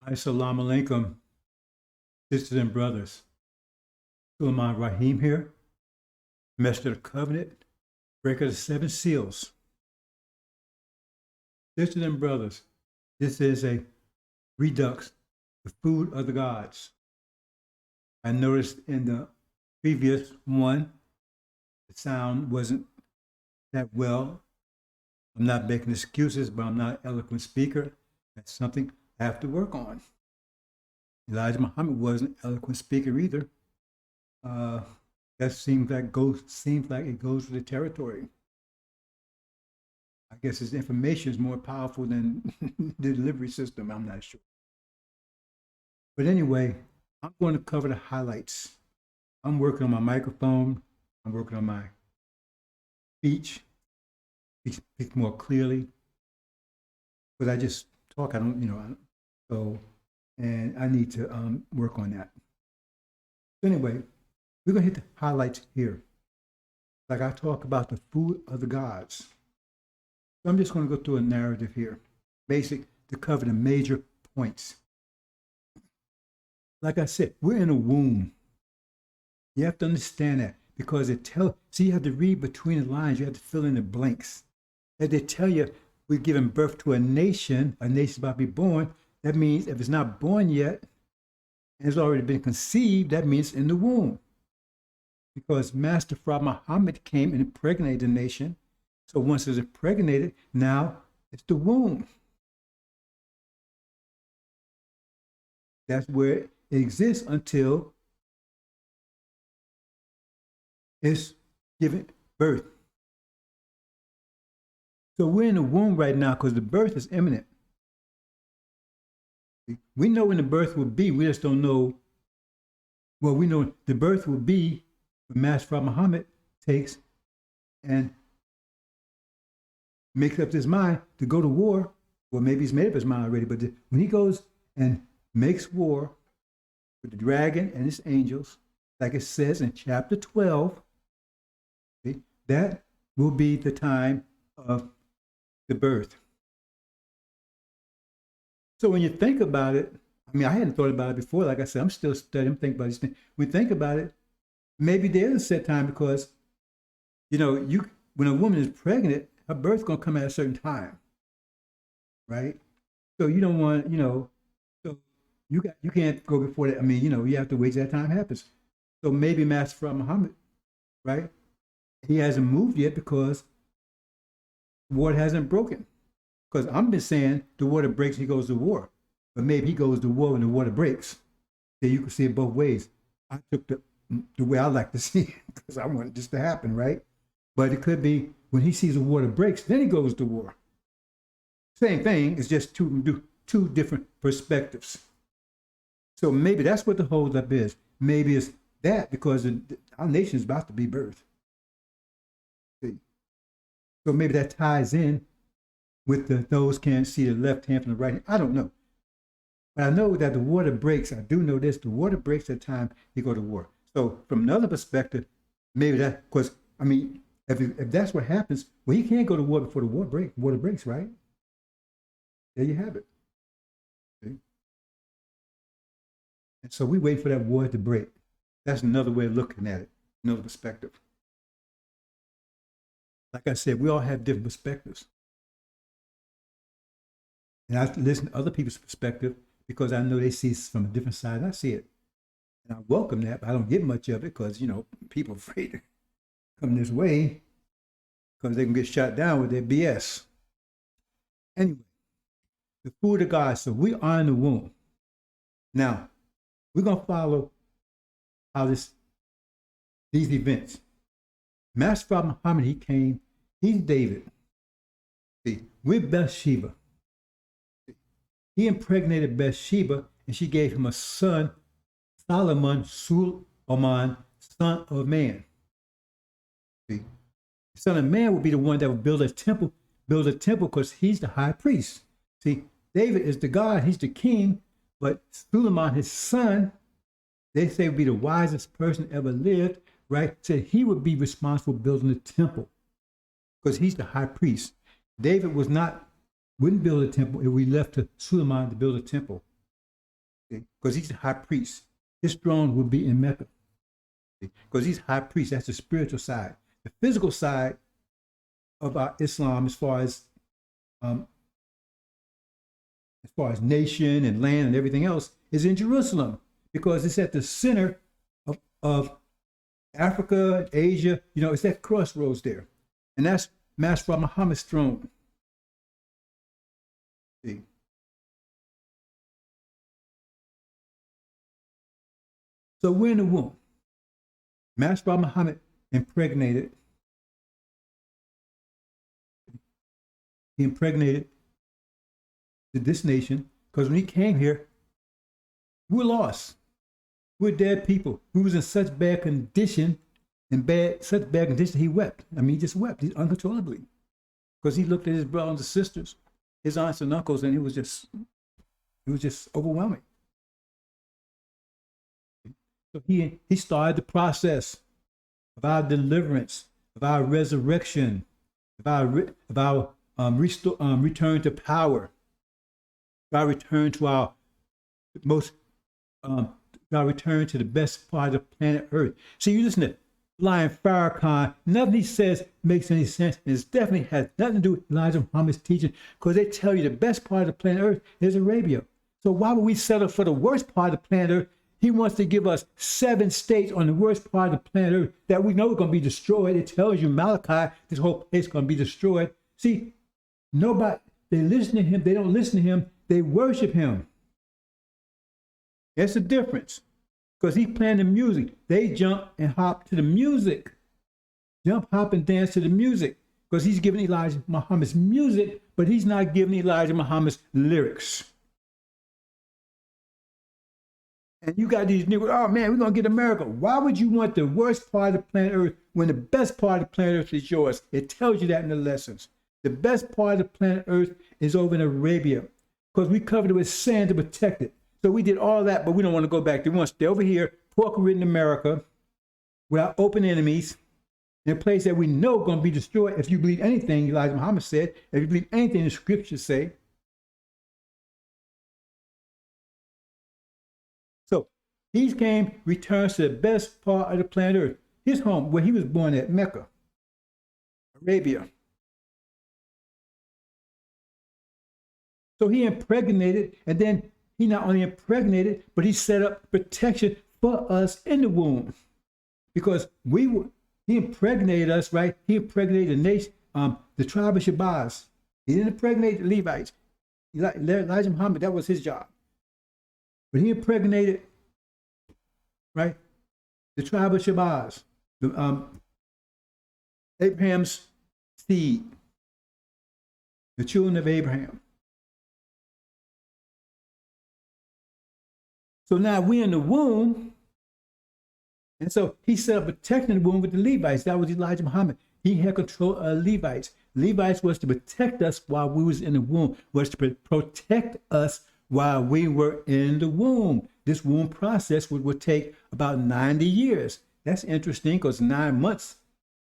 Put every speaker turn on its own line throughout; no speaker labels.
Assalamu alaikum, sisters and brothers. Sulaiman Rahim here, Master of the Covenant, Breaker of the Seven Seals. Sisters and brothers, this is a redux, the food of the gods. I noticed in the previous one, the sound wasn't that well. I'm not making excuses, but I'm not an eloquent speaker. That's something I have to work on. Elijah Muhammad wasn't an eloquent speaker either. That seems like it goes with the territory. I guess his information is more powerful than the delivery system. I'm not sure. But anyway, I'm going to cover the highlights. I'm working on my microphone. I'm working on my speech, speak more clearly. Because I just talk, I don't, so, and I need to work on that. So anyway, we're going to hit the highlights here. Like I talk about the food of the gods. So I'm just going to go through a narrative here, basic, to cover the major points. Like I said, we're in a womb. You have to understand that because you have to read between the lines. You have to fill in the blanks. As they tell you, we're giving birth to a nation's about to be born. That means if it's not born yet, and it's already been conceived, that means in the womb. Because Master Prophet Muhammad came and impregnated the nation. So once it's impregnated, now it's the womb. That's where it exists until it's given birth. So we're in the womb right now because the birth is imminent. We know when the birth will be. We just don't know. Well, we know the birth will be when Master Prophet Muhammad takes and makes up his mind to go to war. Well, maybe he's made up his mind already, but when he goes and makes war with the dragon and his angels, like it says in chapter 12, see, that will be the time of the birth. So when you think about it, I mean, I hadn't thought about it before. Like I said, I'm still studying, I'm thinking about these things. When you think about it, maybe there is a set time because, when a woman is pregnant, her birth's going to come at a certain time, right? So you don't want, so you can't go before that. I mean, you have to wait till that time happens. So maybe Master Prophet Muhammad, right? He hasn't moved yet because the water hasn't broken. Because I'm just saying the water breaks, he goes to war. But maybe he goes to war when the water breaks. So you can see it both ways. I took the way I like to see it because I want this to happen, right? But it could be when he sees the water breaks, then he goes to war. Same thing, it's just two different perspectives. So maybe that's what the holdup is. Maybe it's that because our nation is about to be birthed. See? So maybe that ties in with those can't see the left hand from the right hand. I don't know. But I know that the water breaks. I do know this. The water breaks at the time you go to war. So from another perspective, maybe that, because, I mean, if that's what happens, well, you can't go to war before the water breaks, right? There you have it. See? And so we wait for that water to break. That's another way of looking at it, another perspective. Like I said, we all have different perspectives. And I listen to other people's perspective because I know they see it from a different side and I see it. And I welcome that, but I don't get much of it because, people are afraid to come this way because they can get shot down with their BS. Anyway, the food of God. So we are in the womb. Now, we're going to follow how these events. Master Prophet Muhammad, he came, he's David. See, we're Bathsheba. He impregnated Bathsheba, and she gave him a son, Solomon, Suleiman, son of man. See, the son of man will be the one that will build a temple because he's the high priest. See, David is the God, he's the king, but Suleiman, his son, they say would be the wisest person ever lived, right? Said he would be responsible for building the temple because he's the high priest. David wouldn't build a temple if we left to Suleiman to build a temple. because he's the high priest. His throne will be in Mecca, because he's high priest. That's the spiritual side. The physical side of our Islam, as far as nation and land and everything else, is in Jerusalem, because it's at the center of Africa, Asia. It's that crossroads there, and that's Master Muhammad's throne. See. So we're in the womb. Master Muhammad impregnated. He impregnated this nation, because when he came here, we were lost. We're dead people. We was in such bad condition, he wept. He just wept uncontrollably, because he looked at his brothers and sisters, his aunts and uncles, and it was just overwhelming. So he started the process of our deliverance, of our resurrection, of our return to power, of our return to our return to the best part of the planet Earth. See, you listen to Lion Farrakhan, nothing he says makes any sense, and it definitely has nothing to do with Elijah Muhammad's teaching, because they tell you the best part of the planet Earth is Arabia. So why would we settle for the worst part of the planet Earth? He wants to give us 7 states on the worst part of the planet Earth that we know are going to be destroyed. It tells you Malachi, this whole place is going to be destroyed. See, nobody, they listen to him, they don't listen to him, they worship him. That's the difference. Because he's playing the music. They jump and hop to the music. Jump, hop, and dance to the music. Because he's giving Elijah Muhammad's music, but he's not giving Elijah Muhammad's lyrics. And you got these niggas, oh man, we're going to get America. Why would you want the worst part of the planet Earth when the best part of the planet Earth is yours? It tells you that in the lessons. The best part of the planet Earth is over in Arabia, because we covered it with sand to protect it. So we did all that, but we don't want to go back. They want to stay over here, pork-ridden America, with our open enemies, in a place that we know is going to be destroyed if you believe anything Elijah Muhammad said, if you believe anything the scriptures say. So he returns to the best part of the planet Earth, his home, where he was born at, Mecca, Arabia. So he impregnated, and then he not only impregnated, but he set up protection for us in the womb, because he impregnated us, right? He impregnated the nation, the tribe of Shabazz. He didn't impregnate the Levites. Elijah Muhammad, that was his job. But he impregnated, right, the tribe of Shabazz, Abraham's seed, the children of Abraham. So now we're in the womb, and so he set up protecting the womb with the Levites. That was Elijah Muhammad. He had control of Levites. Levites was to protect us while we was in the womb, was to protect us while we were in the womb. This womb process would take about 90 years. That's interesting, because 9 months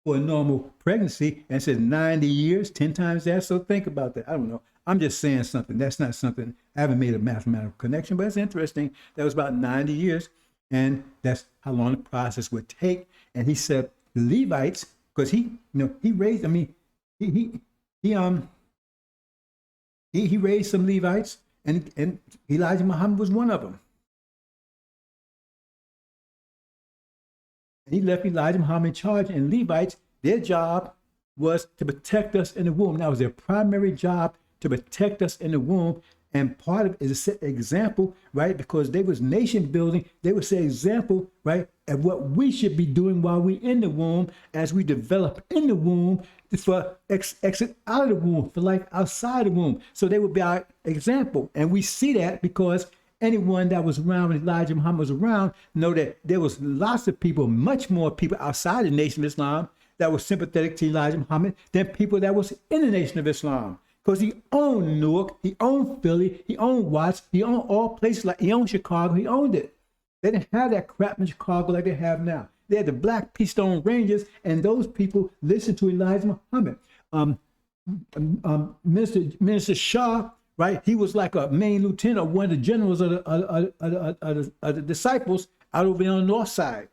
for a normal pregnancy, and it says 90 years, 10 times that. So think about that. I don't know. I'm just saying something. That's not something, I haven't made a mathematical connection, but it's interesting. That was about 90 years, and that's how long the process would take. And he said the Levites, because he raised, he raised some Levites, and Elijah Muhammad was one of them. And he left Elijah Muhammad in charge, and Levites, their job was to protect us in the womb. That was their primary job, to protect us in the womb. And part of it is to set example, right? Because they was nation building. They would set example, right, of what we should be doing while we in the womb, as we develop in the womb, for exit out of the womb, for life outside the womb. So they would be our example. And we see that because anyone that was around when Elijah Muhammad was around know that there was lots of people, much more people outside the Nation of Islam that were sympathetic to Elijah Muhammad than people that was in the Nation of Islam. Because he owned Newark, he owned Philly, he owned Watts, he owned all places, like he owned Chicago, he owned it. They didn't have that crap in Chicago like they have now. They had the Black Keystone Rangers, and those people listened to Elijah Muhammad. Minister Shah, right? He was like a main lieutenant or one of the generals of the disciples out over there on the north side,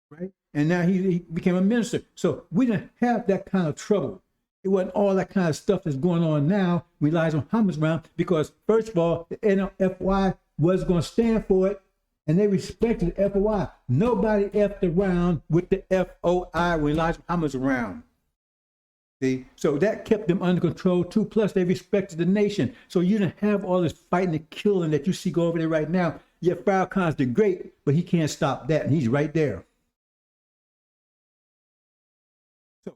right? And now he became a minister. So we didn't have that kind of trouble. It wasn't all that kind of stuff that's going on now when Elijah Muhammad's around, because first of all, the NFY was going to stand for it, and they respected the FOI. Nobody effed around with the FOI when Elijah Muhammad's around. See? So that kept them under control too. Plus, they respected the nation. So you didn't have all this fighting and killing that you see go over there right now. Yeah, Farrakhan's the great, but he can't stop that, and he's right there. So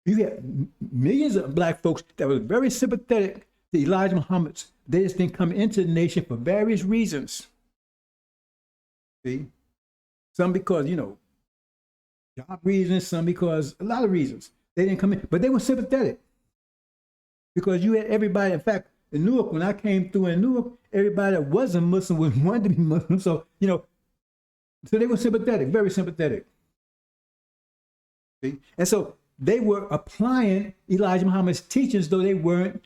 you had millions of black folks that were very sympathetic to Elijah Muhammad. They just didn't come into the nation for various reasons. See? Some because, job reasons, some because a lot of reasons. They didn't come in, but they were sympathetic because you had everybody. In fact, in Newark, when I came through in Newark, everybody that wasn't Muslim wanted to be Muslim. So, so they were sympathetic, very sympathetic. See? And so they were applying Elijah Muhammad's teachings, though they weren't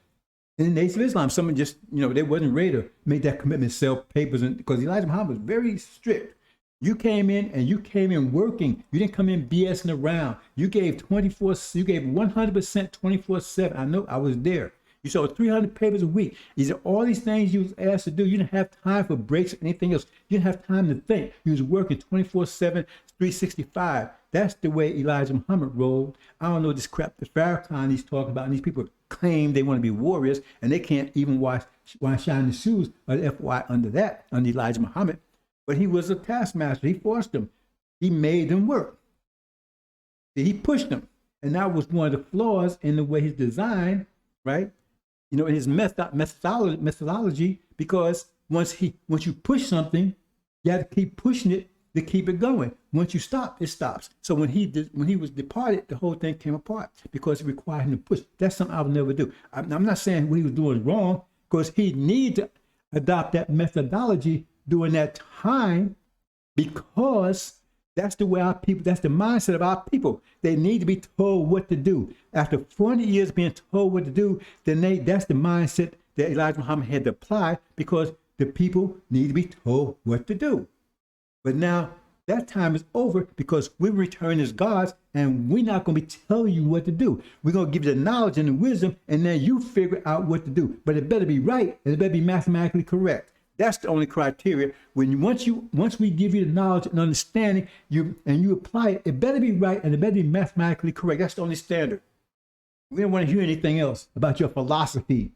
in the Nation of Islam. Some just, they wasn't ready to make that commitment, sell papers, because Elijah Muhammad was very strict. You came in working. You didn't come in BSing around. You gave 100% 24/7. I know, I was there. You sold 300 papers a week. These are all these things you was asked to do. You didn't have time for breaks or anything else. You didn't have time to think. You was working 24/7, 365. That's the way Elijah Muhammad rolled. I don't know this crap that Farrakhan he's talking about, and these people claim they want to be warriors, and they can't even shine the shoes of the FY under Elijah Muhammad. But he was a taskmaster. He forced them. He made them work. See, he pushed them. And that was one of the flaws in the way he's designed, right? In his methodology, because once you push something, you have to keep pushing it to keep it going. Once you stop, it stops. So when he was departed, the whole thing came apart because it required him to push. That's something I would never do. I'm not saying what he was doing was wrong, because he needed to adopt that methodology during that time, because that's the way our people, that's the mindset of our people. They need to be told what to do. After 40 years being told what to do, then that's the mindset that Elijah Muhammad had to apply, because the people need to be told what to do. But now that time is over, because we return as gods, and we're not going to be telling you what to do. We're going to give you the knowledge and the wisdom, and then you figure out what to do. But it better be right, and it better be mathematically correct. That's the only criteria. Once we give you the knowledge and understanding, you apply it, it better be right and it better be mathematically correct. That's the only standard. We don't want to hear anything else about your philosophy.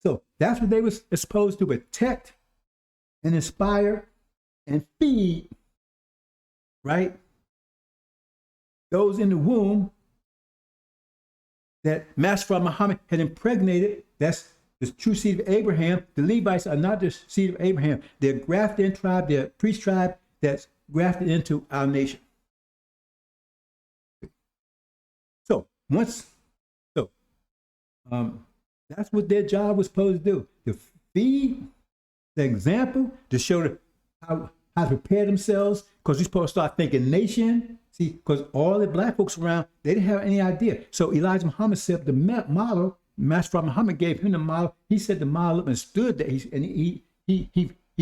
So that's what they were supposed to protect and inspire and feed, right? Those in the womb that Master Muhammad had impregnated. That's the true seed of Abraham. The Levites are not the seed of Abraham. They're a grafted in tribe. They're a priest tribe that's grafted into our nation. So that's what their job was supposed to do: to feed the example, to show how to prepare themselves. Because we're supposed to start thinking nation. See, because all the black folks around, they didn't have any idea. So Elijah Muhammad set the model. Master Muhammad gave him the model. He set the model up and stood there. He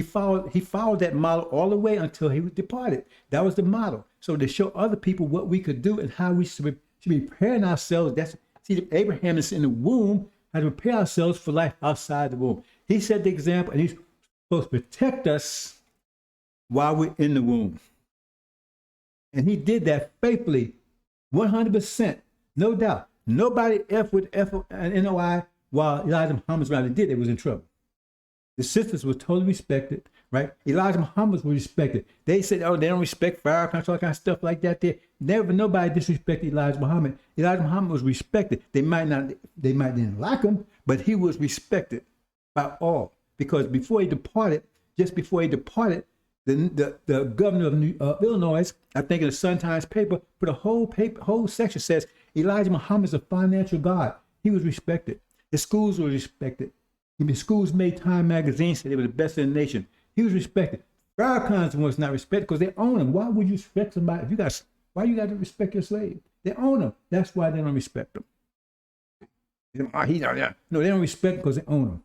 followed that model all the way until he was departed. That was the model. So to show other people what we could do and how we should be preparing ourselves. Abraham is in the womb, how to prepare ourselves for life outside the womb. He set the example, and he's supposed to protect us while we're in the womb. And he did that faithfully, 100%, no doubt. Nobody F with F and NOI while Elijah Muhammad's around. They did, they was in trouble. The sisters were totally respected, right? Elijah Muhammad was respected. They said, oh, they don't respect Farrakhan, all kind of stuff like that. Nobody disrespected Elijah Muhammad. Elijah Muhammad was respected. They might didn't like him, but he was respected by all. Because before he departed, the governor of Illinois, I think in the Sun-Times paper, put a whole section says Elijah Muhammad is a financial god. He was respected. His schools were respected. His schools made Time magazine, said they were the best in the nation. He was respected. Farrakhan's was not respected because they own him. Why would you respect somebody? Why you got to respect your slave? They own him. That's why they don't respect them. No, they don't respect him because they own him.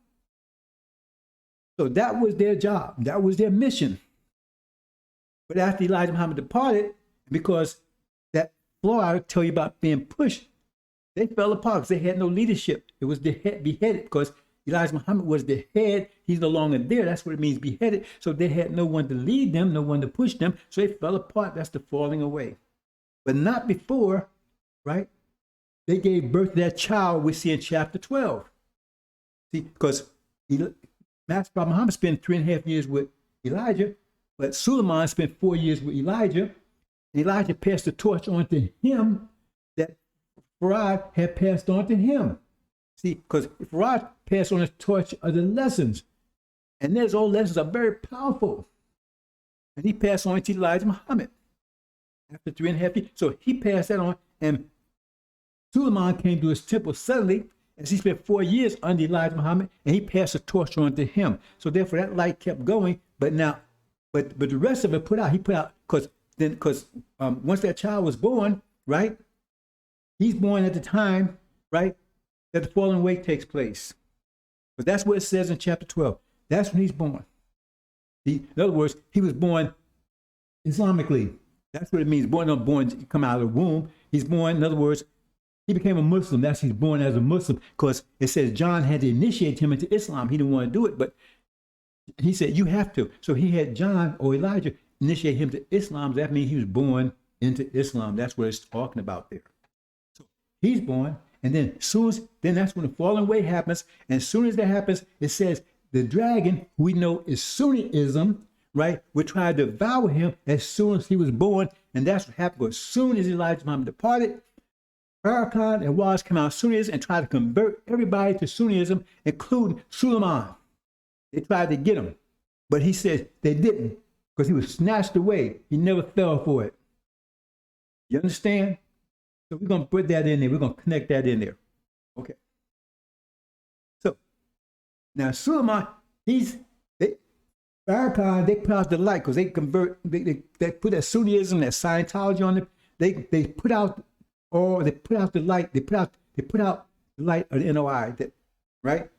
So that was their job. That was their mission. But after Elijah Muhammad departed, because that floor I tell you about being pushed, they fell apart because they had no leadership. It was beheaded because Elijah Muhammad was the head. He's no longer there. That's what it means, beheaded. So they had no one to lead them, no one to push them. So they fell apart. That's the falling away. But not before, right? They gave birth to that child we see in chapter 12. See, because Master Prophet Muhammad spent 3.5 years with Elijah, but Suleiman spent 4 years with Elijah. Elijah passed the torch on to him that Farad had passed on to him. See, because Farad passed on the torch of the lessons. And those old lessons are very powerful. And he passed on to Elijah Muhammad after 3.5 years. So he passed that on, and Suleiman came to his temple suddenly, as he spent 4 years under Elijah Muhammad, and he passed the torch on to him. So therefore that light kept going, but the rest of it he put out, because once that child was born, right, he's born at the time, right, that the falling away takes place. But that's what it says in chapter 12. That's when he's born. In other words, he was born Islamically. That's what it means. Born, come out of the womb. He's born, in other words, he became a Muslim. That's he's born as a Muslim, because it says John had to initiate him into Islam. He didn't want to do it, but he said, you have to. So he had John or Elijah initiate him to Islam. That means he was born into Islam. That's what it's talking about there. So he's born, and then then that's when the falling away happens. And as soon as that happens, it says the dragon, who we know is Sunniism, right, would try to devour him as soon as he was born. And that's what happened. As soon as Elijah Muhammad departed, Farrakhan and Waz came out of Sunnism and tried to convert everybody to Sunnism, including Suleiman. They tried to get him, but he said they didn't, because he was snatched away. He never fell for it. You understand? So we're going to put that in there. We're going to connect that in there. Okay. So now Suleiman, Farrakhan, they put out the light, because they put that Sunnism, that Scientology on it. They put out the light. They put out the light of the NOI, right?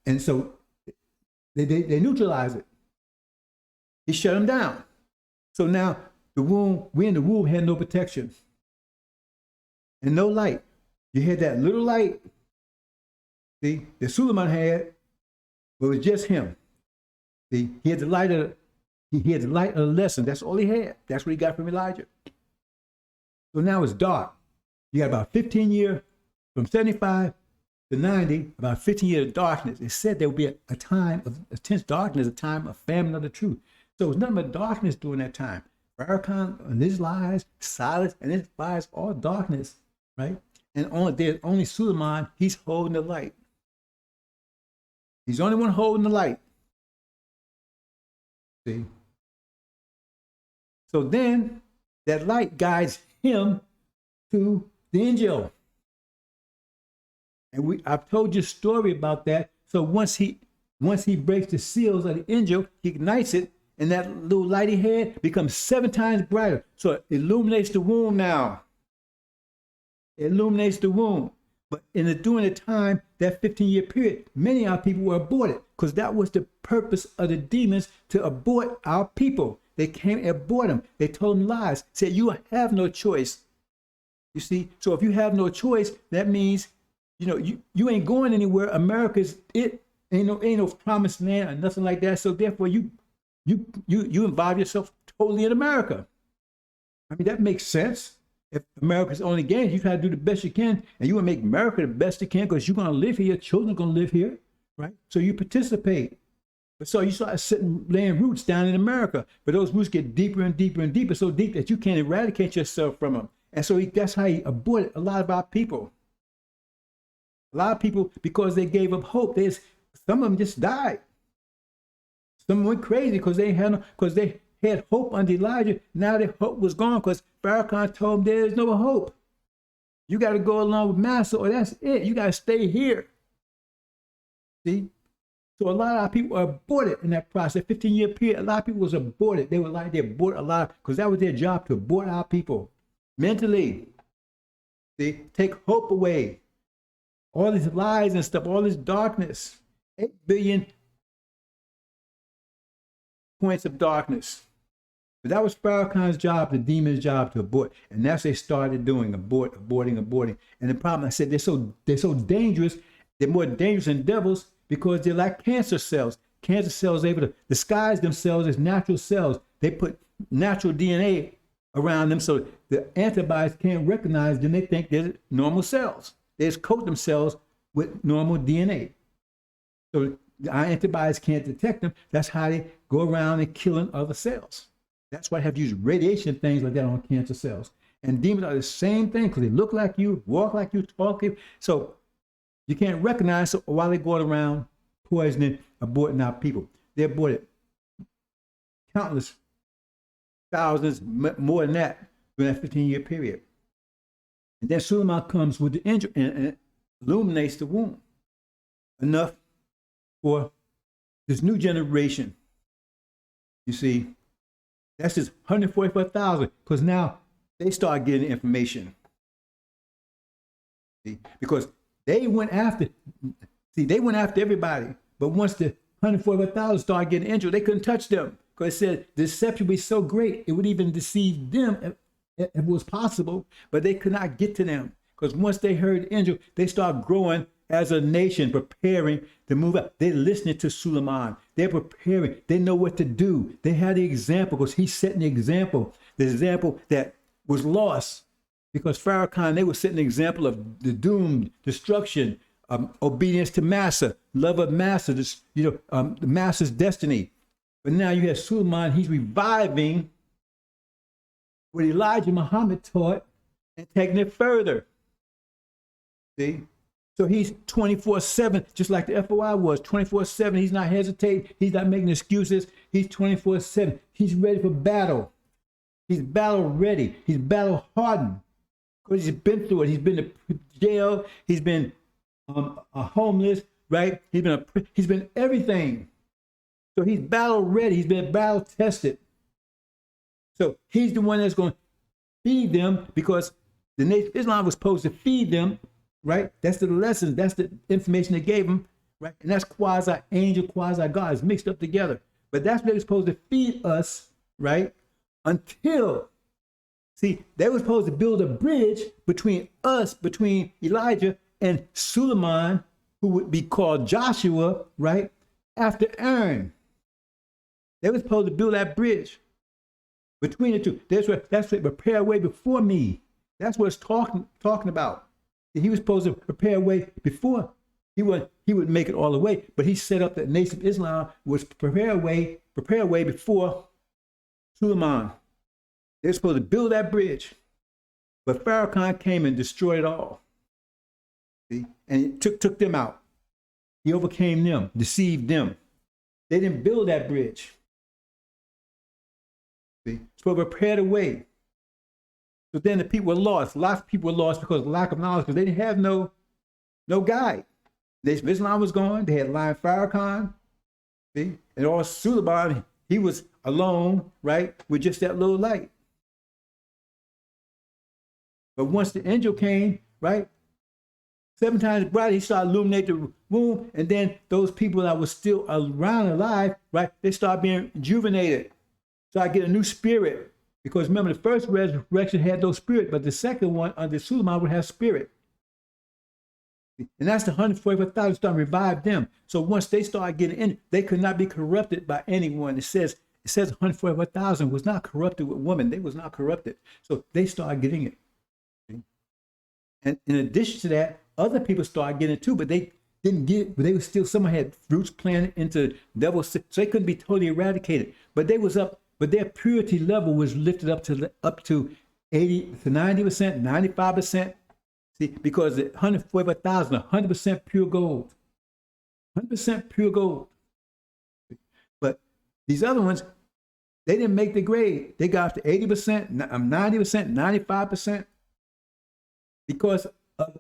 And so they neutralize it. He shut them down. So now we in the womb had no protection and no light. You had that little light, see, that Suleiman had, but it was just him. See, he had the light of the lesson. That's all he had. That's what he got from Elijah. So now it's dark. You got about 15 years, from 75 to 90, about 15 years of darkness. It said there would be a time of intense darkness, a time of famine of the truth. So it was nothing but darkness during that time. Farrakhan and his lies, silence and his lies, all darkness, right? And only Suleiman, he's holding the light. He's the only one holding the light. See? So then that light guides him to the AL-INJIL. And I've told you a story about that. So once he breaks the seals of the AL-INJIL, he ignites it, and that little light he had becomes 7 times brighter. So it illuminates the womb now. It illuminates the womb. But during the time, that 15-year period, many of our people were aborted, because that was the purpose of the demons, to abort our people. They came and abort them. They told them lies, said you have no choice. You see, so if you have no choice, that means, you ain't going anywhere. America's it. Ain't no promised land or nothing like that. So therefore, you involve yourself totally in America. I mean, that makes sense. If America's only game, you try to do the best you can, and you want to make America the best you can, because you're going to live here, your children are going to live here, right? So you participate. But so you start laying roots down in America, but those roots get deeper and deeper and deeper, so deep that you can't eradicate yourself from them. And so that's how he aborted a lot of our people. A lot of people, because they gave up hope, some of them just died. Some went crazy because they had hope under Elijah. Now their hope was gone, because Farrakhan told them there's no hope. You got to go along with Master, or that's it. You got to stay here. See? So a lot of our people are aborted in that process. 15-year period, a lot of people was aborted. They aborted a lot, because that was their job, to abort our people mentally. See? Take hope away. all these lies and stuff, all this darkness. 8 billion points of darkness. But that was Farrakhan's job, the demon's job, to abort. And that's what they started doing, aborting. And the problem, I said, they're so dangerous. They're more dangerous than devils because they're like cancer cells. Cancer cells are able to disguise themselves as natural cells. They put natural DNA around them so the antibodies can't recognize them. They think they're normal cells. They just coat themselves with normal DNA. So our antibodies can't detect them. That's how they go around and killing other cells. That's why I have to use radiation and things like that on cancer cells. And demons are the same thing because they look like you, walk like you, talk like you. So you can't recognize while they're going around poisoning, aborting our people. They aborted countless thousands, more than that, during that 15-year period. And then Suleiman comes with the angel and illuminates the womb enough for this new generation. You see, that's just 144,000 because now they start getting information. See, because they went after everybody, but once the 144,000 started getting injured, they couldn't touch them because it said the deception would be so great it would even deceive them if it was possible, but they could not get to them because once they heard angel, they start growing as a nation, preparing to move up. They're listening to Suleiman. They're preparing. They know what to do. They had the example because he's setting the example that was lost because Farrakhan, they were setting the example of the doom, destruction, obedience to Massa, love of Massa, the Massa's destiny. But now you have Suleiman, he's reviving what Elijah Muhammad taught and taking it further. See? So he's 24/7, just like the FOI was, 24/7. He's not hesitating. He's not making excuses. He's 24/7. He's ready for battle. He's battle ready. He's battle hardened because he's been through it. He's been to jail. He's been homeless, right? He's been everything. So he's battle ready. He's been battle tested. So he's the one that's going to feed them because the Nation of Islam was supposed to feed them. Right? That's the lessons. That's the information they gave them. Right? And that's quasi-angel, quasi-God. It's mixed up together. But that's what they're supposed to feed us, right? Until, see, they were supposed to build a bridge between us, between Elijah and Suleiman, who would be called Joshua, right? After Aaron. They were supposed to build that bridge between the two. That's what prepare a way before me. That's what it's talking about. He was supposed to prepare a way before he would make it all the way, but he set up that Nation of Islam was prepare a way before Suleiman. They're supposed to build that bridge, but Farrakhan came and destroyed it all. See, and it took them out. He overcame them, deceived them. They didn't build that bridge. See, supposed to prepare the way. So then the people were lost. Lots of people were lost because of lack of knowledge, because they didn't have no guide. Islam was gone. They had Lion Farrakhan. See? And all Suleiman, he was alone, right, with just that little light. But once the angel came, right, 7 times brighter, he started illuminating the womb, and then those people that were still around alive, right, they started being rejuvenated. So I get a new spirit. Because remember, the first resurrection had no spirit, but the second one under Suleiman would have spirit. And that's the 144,000 starting to revive them. So once they start getting in, they could not be corrupted by anyone. It says 144,000 was not corrupted with women. They was not corrupted. So they started getting it. And in addition to that, other people started getting it too, but they didn't get it. But they were still, someone had roots planted into devil's, so they couldn't be totally eradicated. But they was up. But their purity level was lifted up to 80 to 90%, 95%. See, because the 144,000, 100% pure gold. 100% pure gold. But these other ones, they didn't make the grade. They got up to 80%, 90%, 95%. Because of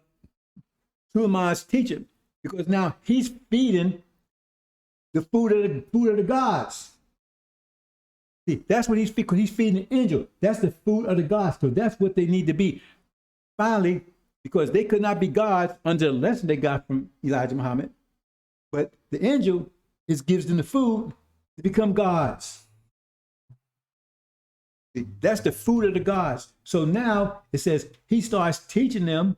Suleiman's teaching. Because now he's feeding the food of the gods. See, that's what he's feeding. He's feeding the angel. That's the food of the gods. So that's what they need to be. Finally, because they could not be gods under the lesson they got from Elijah Muhammad. But the angel gives them the food to become gods. See, that's the food of the gods. So now it says he starts teaching them,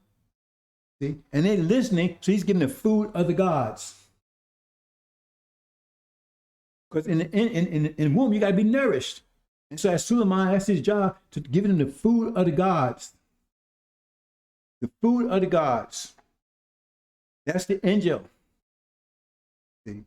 see, and they're listening. So he's giving the food of the gods. Because in womb, you got to be nourished. And so as Suleiman, that's his job, to give them the food of the gods. The food of the gods. That's the angel. See?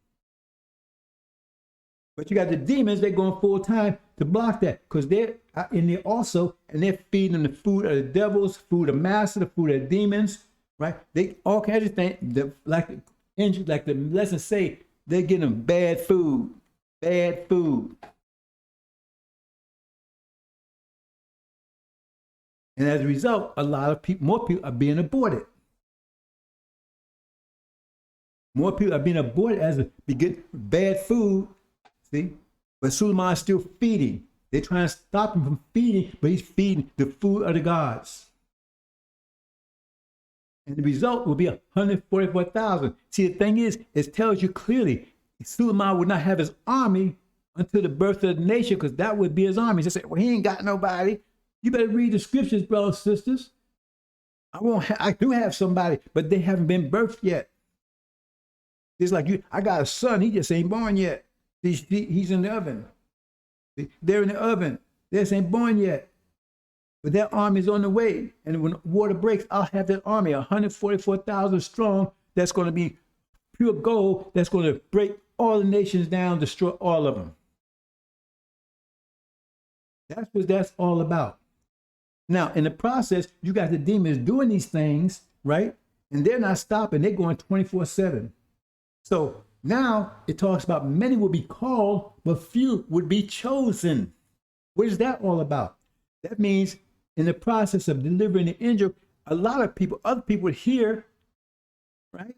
But you got the demons, they're going full time to block that. Because they're in there also, and they're feeding them the food of the devils, food of master, the food of the demons, right? They all kinds of things, like the angel, like the lessons say, they're getting them bad food. Bad food. And as a result, a lot of people, more people are being aborted. More people are being aborted as they get bad food, see? But Suleiman is still feeding. They're trying to stop him from feeding, but he's feeding the food of the gods. And the result will be 144,000. See, the thing is, it tells you clearly, Suleiman would not have his army until the birth of the nation, because that would be his army. He said, well, he ain't got nobody. You better read the scriptures, brothers and sisters. I do have somebody, but they haven't been birthed yet. It's like you, I got a son, he just ain't born yet. He's in the oven. They're in the oven. They just ain't born yet. But their army is on the way. And when water breaks, I'll have that army, 144,000 strong, that's going to be pure gold, that's going to break all the nations down, destroy all of them. That's what that's all about. Now, in the process, you got the demons doing these things, right? And they're not stopping. They're going 24/7. So now it talks about many will be called, but few would be chosen. What is that all about? That means in the process of delivering the angel, a lot of people, other people would hear, right?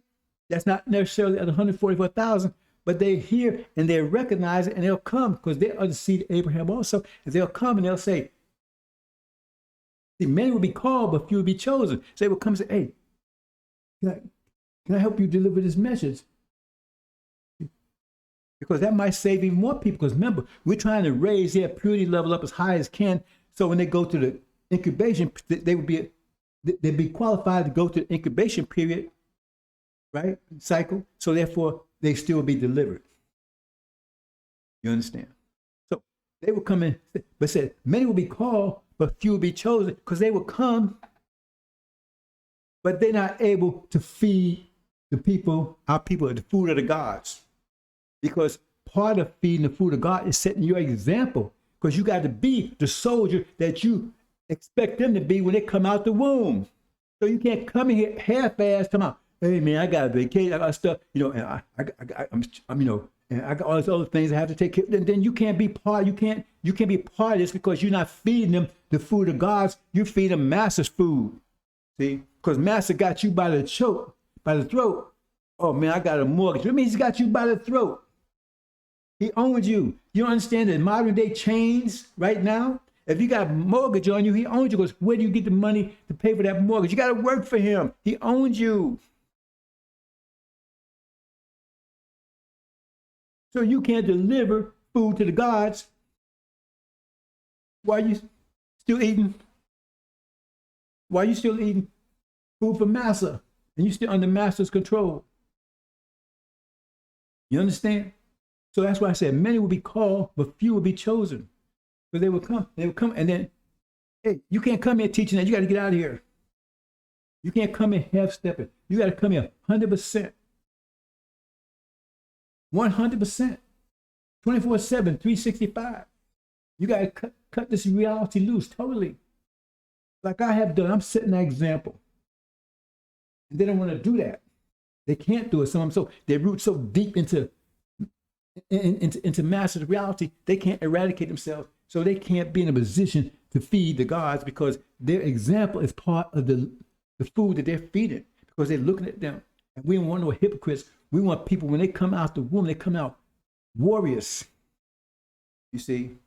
That's not necessarily at 144,000, but they hear and they recognize it and they'll come because they are the seed of Abraham also. And they'll come and they'll say, see, many will be called, but few will be chosen. So they will come and say, hey, can I help you deliver this message? Because that might save even more people. Because remember, we're trying to raise their purity level up as high as can. So when they go to the incubation, they'd be qualified to go to the incubation period, right? Cycle. So therefore, they still be delivered. You understand? So they will come in, but said, many will be called, but few will be chosen, because they will come, but they're not able to feed the people, our people, the food of the gods. Because part of feeding the food of God is setting your example. Because you got to be the soldier that you expect them to be when they come out the womb. So you can't come in here half-assed, come out, hey man, I got a vacation, I got stuff, and and I got all these other things I have to take care of. Then you can't be part, you can't be part of this because you're not feeding them the food of gods, you feed them master's food. See? Because master got you by the throat. Oh man, I got a mortgage. It means he got you by the throat. He owns you. You understand that modern day chains right now? If you got a mortgage on you, he owns you. Because where do you get the money to pay for that mortgage? You got to work for him. He owns you. So you can't deliver food to the gods while you still eating. While you still eating food from Massa, and you still under Master's control. You understand? So that's why I said many will be called, but few will be chosen. But they will come, and then, hey, you can't come here teaching that. You got to get out of here. You can't come here half-stepping. You got to come here 100%. 100%. 24/7, 365. You got to cut this reality loose totally. Like I have done. I'm setting an example. And they don't want to do that. They can't do it. So they root so deep into master's reality, they can't eradicate themselves. So they can't be in a position to feed the gods because their example is part of the food that they're feeding, because they're looking at them. And we don't want no hypocrites. We want people, when they come out the womb, they come out warriors. You see?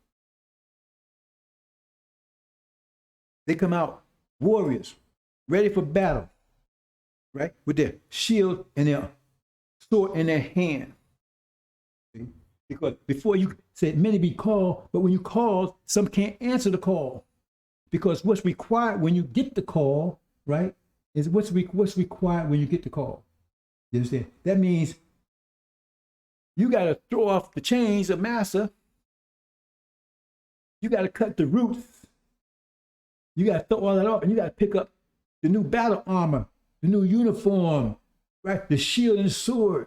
They come out warriors. ready for battle, right? With their shield and their sword in their hand. See? Because before you said many be called, but when you call, some can't answer the call. Because what's required when you get the call, right, is what's required when you get the call. You understand? That means you got to throw off the chains of massa. You got to cut the roots. You got to throw all that off, and you got to pick up the new battle armor, the new uniform, right? The shield and the sword.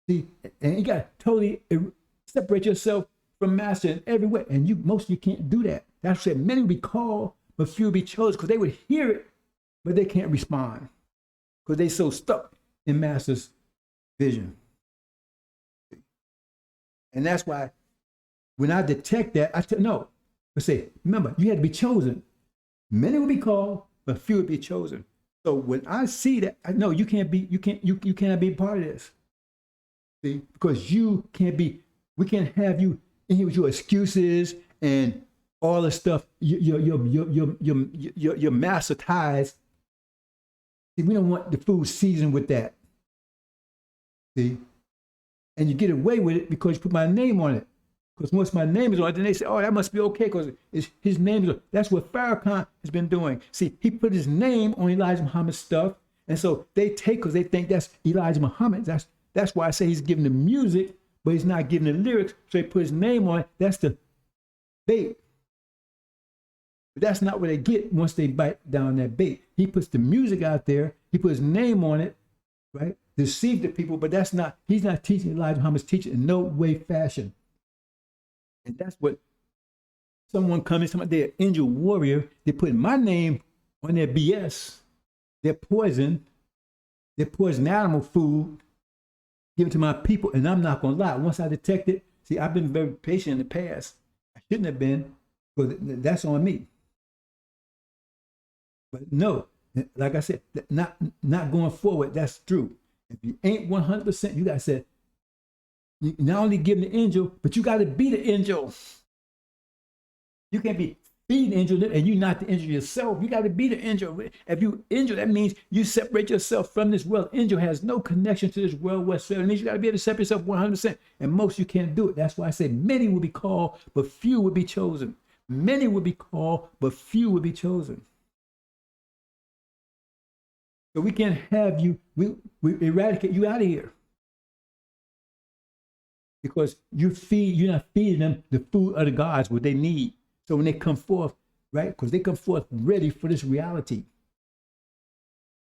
See, and you got to totally separate yourself from master in every way. And most of you can't do that. That's why many will be called, but few will be chosen, because they would hear it, but they can't respond because they so stuck in master's vision. And that's why when I detect that, I tell no. I say, remember, you had to be chosen. Many will be called, but few will be chosen. So when I see that, I know you cannot be a part of this. See, because you can't be. We can't have you in here with your excuses and all the stuff. Your master ties. See, we don't want the food seasoned with that. See, and you get away with it because you put my name on it. Because once my name is on it, then they say, oh, that must be okay because his name is on it. That's what Farrakhan has been doing. See, he put his name on Elijah Muhammad's stuff. And so they take, because they think that's Elijah Muhammad. That's why I say he's giving the music, but he's not giving the lyrics. So they put his name on it. That's the bait. But that's not what they get once they bite down that bait. He puts the music out there. He puts his name on it, right? Deceive the people, but he's not teaching Elijah Muhammad's teaching in no way, fashion. And that's what someone comes, they're an angel warrior. They put my name on their BS. They're poison animal food given to my people. And I'm not going to lie. Once I detect it, see, I've been very patient in the past. I shouldn't have been, but that's on me. But no, like I said, not going forward, that's true. If you ain't 100%, you got to say, you not only give the angel, but you got to be the angel. You can't be the angel and you're not the angel yourself. You got to be the angel. If you angel, that means you separate yourself from this world. Angel has no connection to this world whatsoever. It means you got to be able to separate yourself 100%. And most you can't do it. That's why I say many will be called, but few will be chosen. Many will be called, but few will be chosen. So we can't have you, we eradicate you out of here. Because you're not feeding them the food of the gods, what they need. So when they come forth, right? Because they come forth ready for this reality.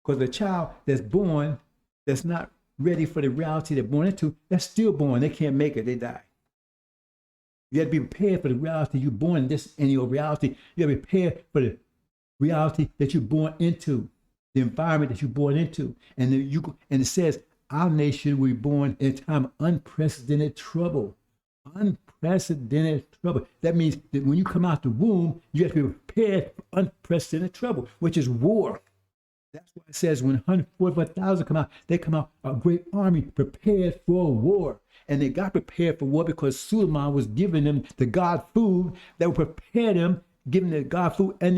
Because the child that's born, that's not ready for the reality they're born into, that's still born. They can't make it, they die. You have to be prepared for the reality you're born in your reality. You have to be prepared for the reality that you're born into, the environment that you're born into. And it says, our nation will be born in a time of unprecedented trouble. Unprecedented trouble. That means that when you come out the womb, you have to be prepared for unprecedented trouble, which is war. That's why it says when 144,000 come out, they come out a great army prepared for war. And they got prepared for war because Suleiman was giving them the God food that would prepare them, giving the God food and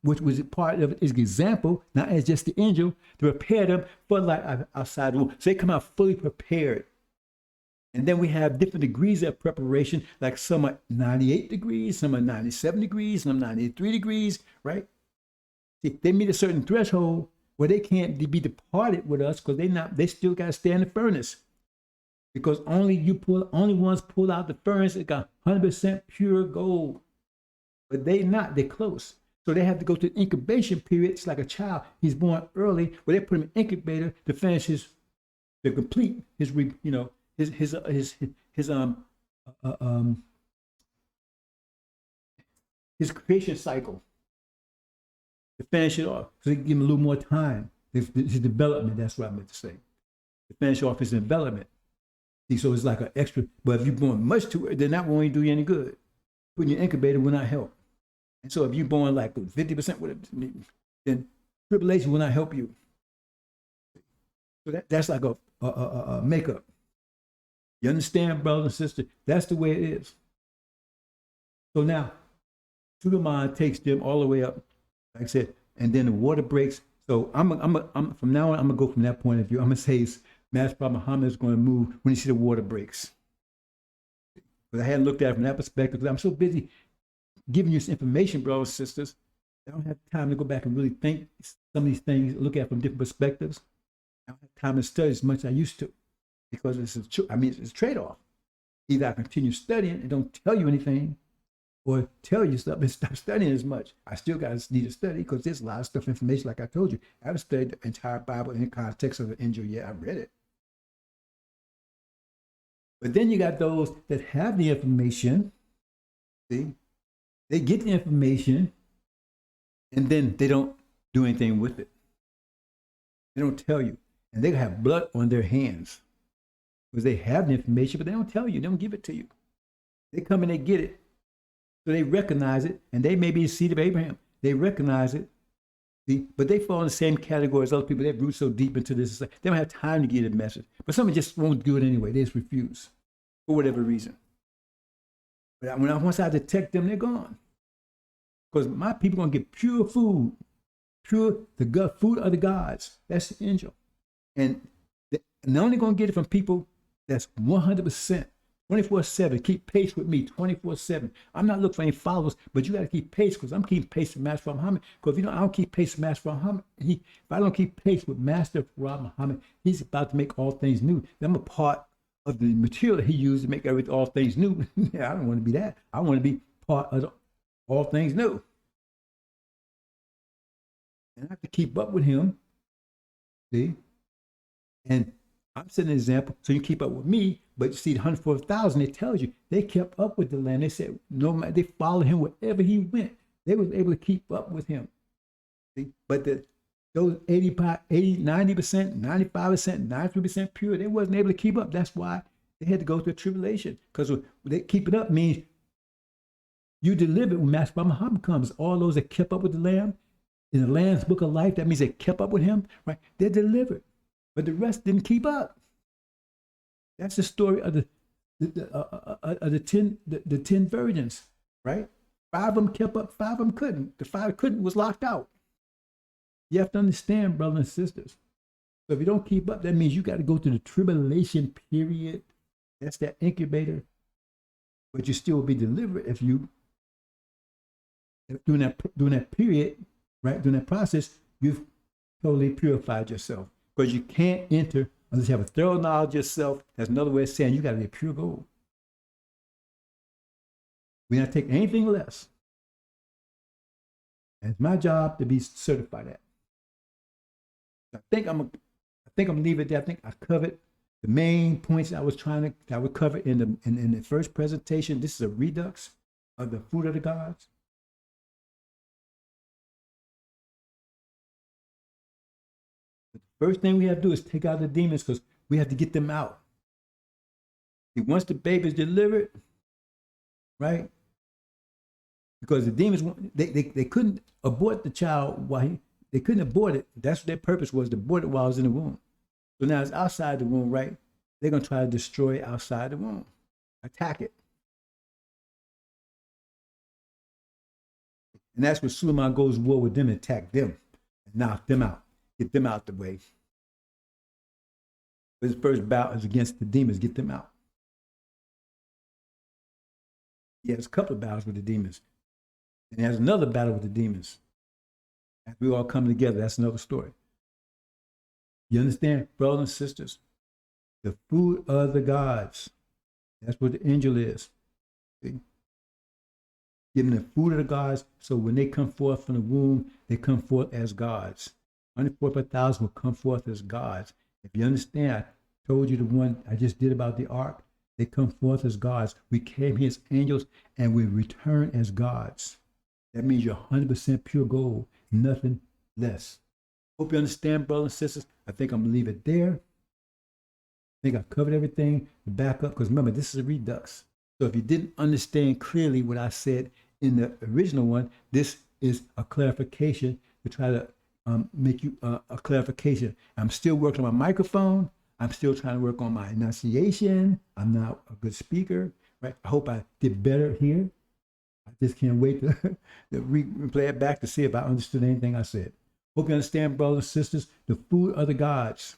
which was part of his example, not as just the angel, to prepare them for life outside the womb. So they come out fully prepared. And then we have different degrees of preparation, like some are 98 degrees, some are 97 degrees, some are 93 degrees, right? See, they meet a certain threshold where they can't be departed with us because they still got to stay in the furnace. Because only ones pull out the furnace that got 100% pure gold. But they're close. So they have to go to the incubation period. It's like a child. He's born early, where they put him in incubator to finish his creation cycle, to finish it off. So they give him a little more time. His development. That's what I meant to say. To finish off his development. See, so it's like an extra. But if you're born much too early, then that won't do you any good. Putting your incubator will not help. And so if you're born like 50%, then tribulation will not help you. So that's like a makeup. You understand, brothers and sisters? That's the way it is. So now, Suleiman takes them all the way up, like I said, and then the water breaks, So I'm from now on, I'm gonna go from that point of view. I'm gonna say Master Prophet Muhammad is going to move when you see the water breaks. But I hadn't looked at it from that perspective because I'm so busy giving you this information, brothers and sisters. I don't have time to go back and really think some of these things, look at from different perspectives. I don't have time to study as much as I used to because it's a trade-off. Either I continue studying and don't tell you anything, or tell you stuff and stop studying as much. I still need to study because there's a lot of stuff, information, like I told you. I haven't studied the entire Bible in the context of the angel yet. I've read it. But then you got those that have the information. See, they get the information and then they don't do anything with it. They don't tell you. And they have blood on their hands because they have the information, but they don't tell you. They don't give it to you. They come and they get it. So they recognize it, and they may be the seed of Abraham. They recognize it, see, but they fall in the same category as other people. They root so deep into this. They don't have time to get a message. But some just won't do it anyway. They just refuse for whatever reason. But once I detect them, they're gone. Because my people are going to get pure food, food of the gods. That's the angel. And they're only going to get it from people that's 100%. 24/7, keep pace with me 24/7. I'm not looking for any followers, but you got to keep pace because I'm keeping pace with Master Muhammad. Because if I don't keep pace with Master Muhammad, if I don't keep pace with Master Muhammad, he's about to make all things new. Then I'm a part of the material that he used to make all things new. Yeah, I don't want to be that. I want to be part of all things new. And I have to keep up with him. See? And I'm setting an example, so you keep up with me. But you see, the 104,000, it tells you they kept up with the Lamb. They said no matter, they followed him wherever he went. They was able to keep up with him. See? But those 90%, 95%, 93% pure, they wasn't able to keep up. That's why they had to go through a tribulation. Because they keep it up means you deliver when Master Muhammad comes. All those that kept up with the Lamb in the Lamb's book of life, that means they kept up with him, right? They're delivered. But the rest didn't keep up. That's the story of the 10 virgins, right? 5 of them kept up, 5 of them couldn't. The 5 couldn't was locked out. You have to understand, brothers and sisters. So if you don't keep up, that means you got to go through the tribulation period. That's that incubator. But you still will be delivered if during that period, right? During that process, you've totally purified yourself. Because you can't enter unless you have a thorough knowledge of yourself. That's another way of saying you got to be pure gold. We're not taking anything less. And it's my job to be certified at. I think I'm gonna leave it there. I think I covered the main points I would cover in the first presentation. This is a redux of the fruit of the gods. First thing we have to do is take out the demons because we have to get them out. See, once the baby is delivered, right? Because the demons, they couldn't abort the child they couldn't abort it. That's what their purpose was, to abort it while it was in the womb. So now it's outside the womb, right? They're going to try to destroy it outside the womb, attack it. And that's where Suleiman goes to war with them and attack them and knock them out. Get them out the way. His first bout is against the demons. Get them out. He has a couple of battles with the demons. And he has another battle with the demons. As we all come together, that's another story. You understand, brothers and sisters? The food of the gods. That's what the angel is. See? Giving the food of the gods, so when they come forth from the womb, they come forth as gods. 144,000 will come forth as gods. If you understand, I told you the one I just did about the ark. They come forth as gods. We came here as angels and we return as gods. That means you're 100% pure gold, nothing less. Hope you understand, brothers and sisters. I think I'm going to leave it there. I think I covered everything to back up because remember, this is a redux. So if you didn't understand clearly what I said in the original one, this is a clarification to try to make you a clarification. I'm still working on my microphone. I'm still trying to work on my enunciation. I'm not a good speaker, right? I hope I did better here. I just can't wait to replay it back to see if I understood anything I said. Hope you understand, brothers and sisters, the food of the gods.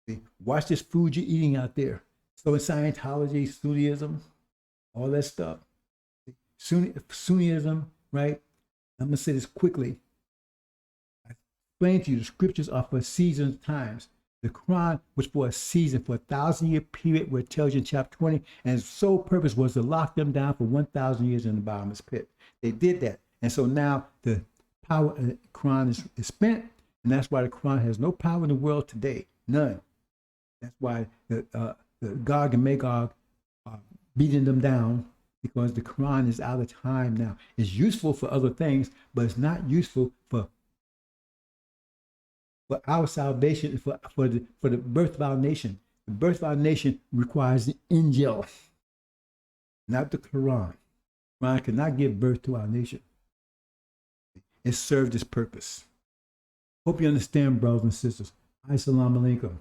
See, watch this food you're eating out there. So in Scientology, Judaism, all that stuff. Sunnism, right? I'm going to say this quickly. I explained to you the scriptures are for seasons, times. The Quran was for a season, for a 1,000-year period, where it tells you in chapter 20, and its sole purpose was to lock them down for 1,000 years in the bottomless pit. They did that. And so now the power of the Quran is spent, and that's why the Quran has no power in the world today. None. That's why the Gog and Magog are beating them down, because the Quran is out of time now. It's useful for other things, but it's not useful for our salvation, for the birth of our nation. The birth of our nation requires the AL-INJIL, not the Quran. The Quran cannot give birth to our nation. It served its purpose. Hope you understand, brothers and sisters. Assalamu alaikum.